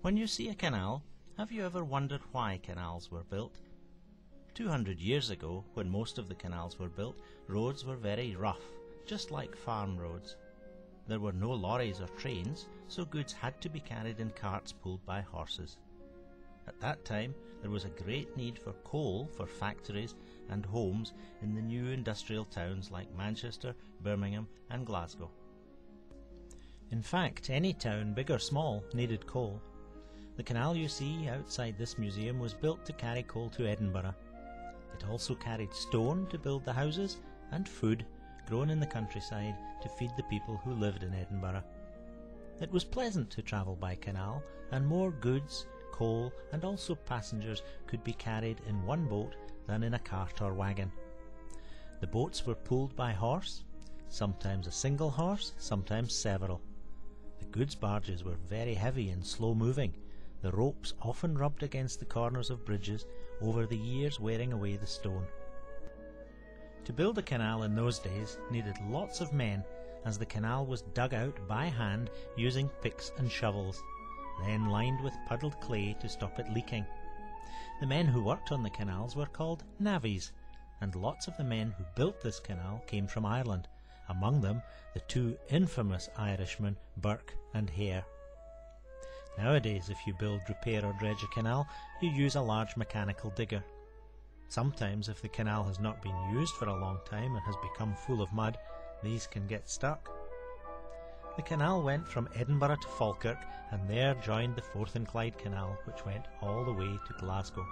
When you see a canal, have you ever wondered why canals were built? 200 years ago, when most of the canals were built, roads were very rough, just like farm roads. There were no lorries or trains, so goods had to be carried in carts pulled by horses. At that time, there was a great need for coal for factories and homes in the new industrial towns like Manchester, Birmingham and Glasgow. In fact, any town, big or small, needed coal. The canal you see outside this museum was built to carry coal to Edinburgh. It also carried stone to build the houses and food grown in the countryside to feed the people who lived in Edinburgh. It was pleasant to travel by canal, and more goods, coal and also passengers could be carried in one boat than in a cart or wagon. The boats were pulled by horse, sometimes a single horse, sometimes several. The goods barges were very heavy and slow moving, the ropes often rubbed against the corners of bridges, over the years wearing away the stone. To build a canal in those days needed lots of men, as the canal was dug out by hand using picks and shovels, then lined with puddled clay to stop it leaking. The men who worked on the canals were called navvies, and lots of the men who built this canal came from Ireland, among them the two infamous Irishmen Burke and Hare. Nowadays, if you build, repair or dredge a canal, you use a large mechanical digger. Sometimes, if the canal has not been used for a long time and has become full of mud, these can get stuck. The canal went from Edinburgh to Falkirk and there joined the Forth and Clyde Canal, which went all the way to Glasgow.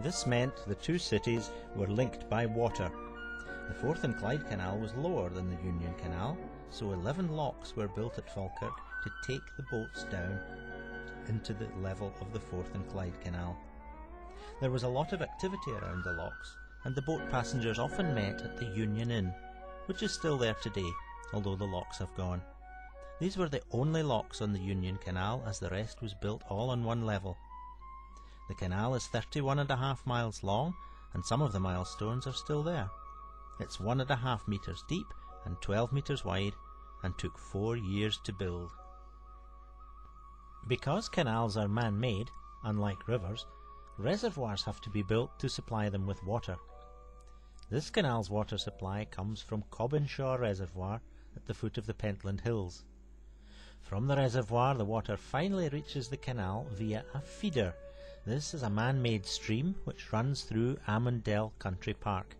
This meant the two cities were linked by water. The Forth and Clyde Canal was lower than the Union Canal, so 11 locks were built at Falkirk to take the boats down into the level of the Forth and Clyde Canal. There was a lot of activity around the locks, and the boat passengers often met at the Union Inn, which is still there today, although the locks have gone. These were the only locks on the Union Canal, as the rest was built all on one level. The canal is 31.5 miles long, and some of the milestones are still there. It's 1.5 meters deep and 12 meters wide, and took 4 years to build. Because canals are man-made, unlike rivers, reservoirs have to be built to supply them with water. This canal's water supply comes from Cobbenshaw Reservoir at the foot of the Pentland Hills. From the reservoir, the water finally reaches the canal via a feeder. This is a man-made stream which runs through Amundell Country Park.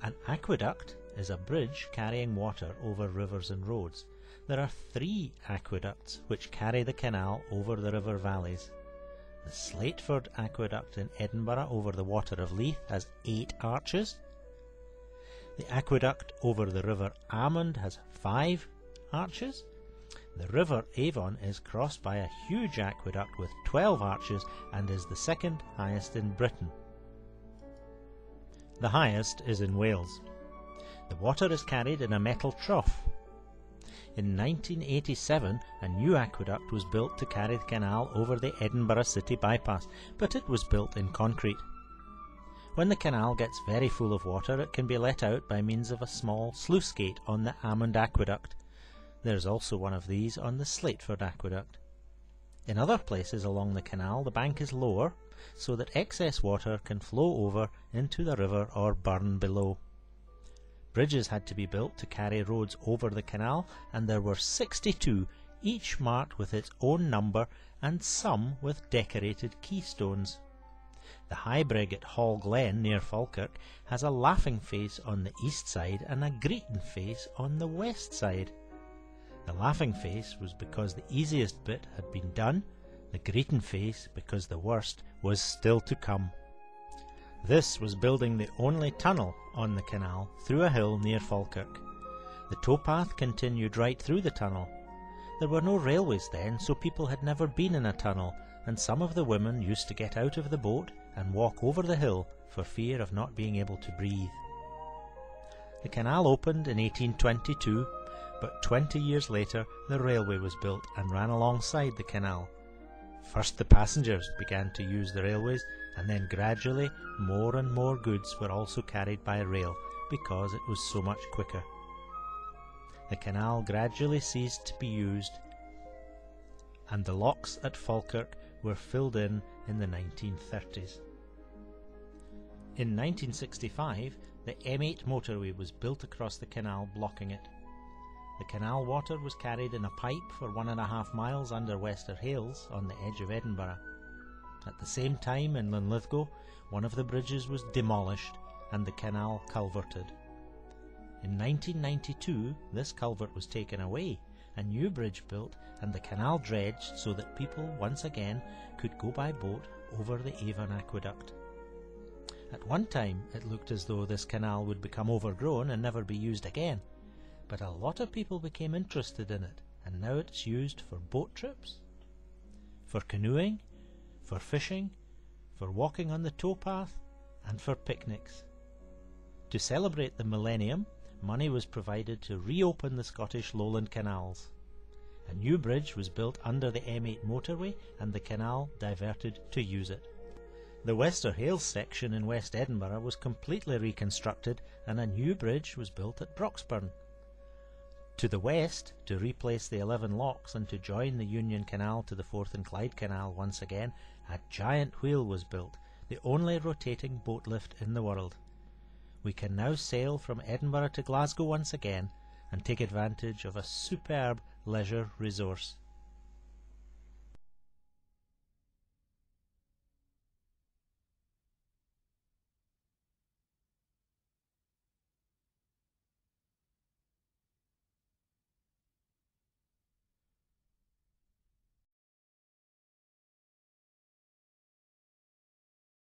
An aqueduct is a bridge carrying water over rivers and roads. There are 3 aqueducts which carry the canal over the river valleys. The Slateford Aqueduct in Edinburgh over the water of Leith has 8 arches. The aqueduct over the river Amund has 5 arches. The river Avon is crossed by a huge aqueduct with 12 arches and is the second highest in Britain. The highest is in Wales. The water is carried in a metal trough. In 1987, a new aqueduct was built to carry the canal over the Edinburgh City bypass, but it was built in concrete. When the canal gets very full of water, it can be let out by means of a small sluice gate on the Amund Aqueduct. There is also one of these on the Slateford Aqueduct. In other places along the canal, the bank is lower, so that excess water can flow over into the river or burn below. Bridges had to be built to carry roads over the canal, and there were 62, each marked with its own number and some with decorated keystones. The High Brig at Hall Glen near Falkirk has a laughing face on the east side and a greeting face on the west side. The laughing face was because the easiest bit had been done, the greeting face because the worst was still to come. This was building the only tunnel on the canal through a hill near Falkirk. The towpath continued right through the tunnel. There were no railways then, so people had never been in a tunnel, and some of the women used to get out of the boat and walk over the hill for fear of not being able to breathe. The canal opened in 1822, but 20 years later the railway was built and ran alongside the canal. First the passengers began to use the railways, and then gradually more and more goods were also carried by rail because it was so much quicker. The canal gradually ceased to be used and the locks at Falkirk were filled in the 1930s. In 1965, the M8 motorway was built across the canal, blocking it. The canal water was carried in a pipe for 1.5 miles under Wester Hailes on the edge of Edinburgh. At the same time, in Linlithgow, one of the bridges was demolished and the canal culverted. In 1992, this culvert was taken away, a new bridge built and the canal dredged so that people once again could go by boat over the Avon Aqueduct. At one time it looked as though this canal would become overgrown and never be used again, but a lot of people became interested in it, and now it's used for boat trips, for canoeing, for fishing, for walking on the towpath, and for picnics. To celebrate the millennium, money was provided to reopen the Scottish lowland canals. A new bridge was built under the M8 motorway and the canal diverted to use it. The Wester Hailes section in West Edinburgh was completely reconstructed and a new bridge was built at Broxburn. To the west, to replace the 11 locks and to join the Union Canal to the Forth and Clyde Canal once again, a giant wheel was built, the only rotating boat lift in the world. We can now sail from Edinburgh to Glasgow once again and take advantage of a superb leisure resource.